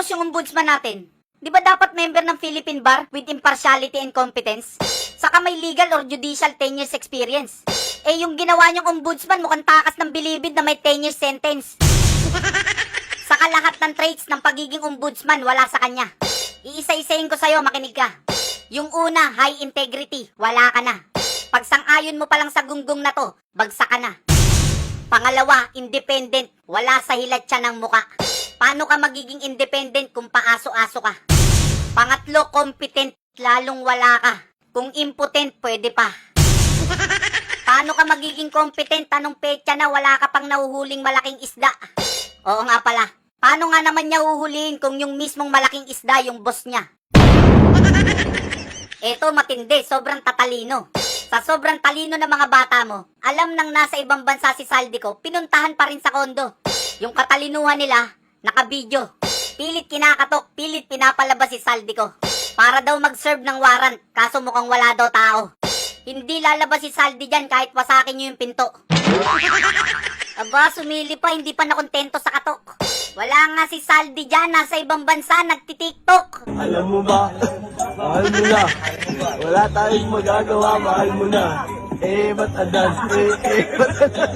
Tapos yung ombudsman natin, di ba dapat member ng Philippine Bar with impartiality and competence? Saka may legal or judicial 10 years experience. Eh yung ginawa niyong ombudsman mukhang takas ng bilibid na may 10 years sentence. Saka lahat ng traits ng pagiging ombudsman wala sa kanya. Iisa-isayin ko sa'yo, makinig ka. Yung una, high integrity, wala ka na. Pag sang-ayon mo pa lang sa gunggong na to, bagsak ka na. Pangalawa, independent, wala sa hilat siya ng muka. Paano ka magiging independent kung paaso-aso ka? Pangatlo, competent, lalong wala ka. Kung impotent, pwede pa. Paano ka magiging competent? Tanong petsa na wala ka pang nahuhuling malaking isda. Oo nga pala. Paano nga naman niya huhulihin kung yung mismong malaking isda yung boss niya? Eto matindi, sobrang tatalino. Sa sobrang talino ng mga bata mo, alam nang nasa ibang bansa si Saldico, pinuntahan pa rin sa kondo. Yung katalinuhan nila, naka-video. Pilit kinakatok, pilit pinapalabas si Saldico. Para daw mag-serve ng warrant, kaso mukhang wala daw tao. Hindi lalabas si Saldi dyan kahit wasakin nyo yung pinto. Aba, sumili pa, hindi pa nakontento sa katok. Wala nga si Saldi dyan, nasa ibang bansa, nagtitiktok. Alam mo ba, mahal mo na. Wala tayong magagawa, mahal mo na. Ba't adan? Ba't adan?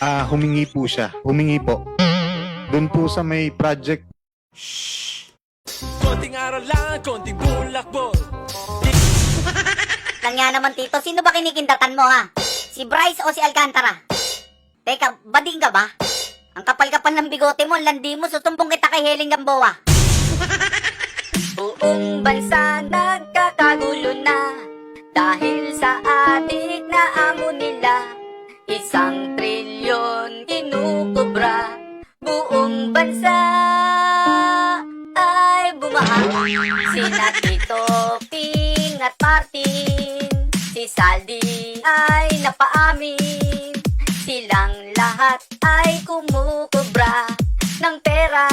Humingi po siya. Humingi po. Doon po sa may project. Konting aral lang, konting bulakbol. Lang nga naman tito, sino ba kinikindatan mo ha? Si Bryce o si Alcantara? Teka, bading ka ba? Ang kapal-kapal ng bigote mo, landi mo, susumbong kita kay Helen Gamboa. Buong bansa nagkakagulo na dahil sa adik na amo nila. 1 trilyon kinukubra. Buong bansa ay bumaha. Sina Tito Ping at Martin, si Saldi ay napaamin. Silang lahat ay kumukubra ng pera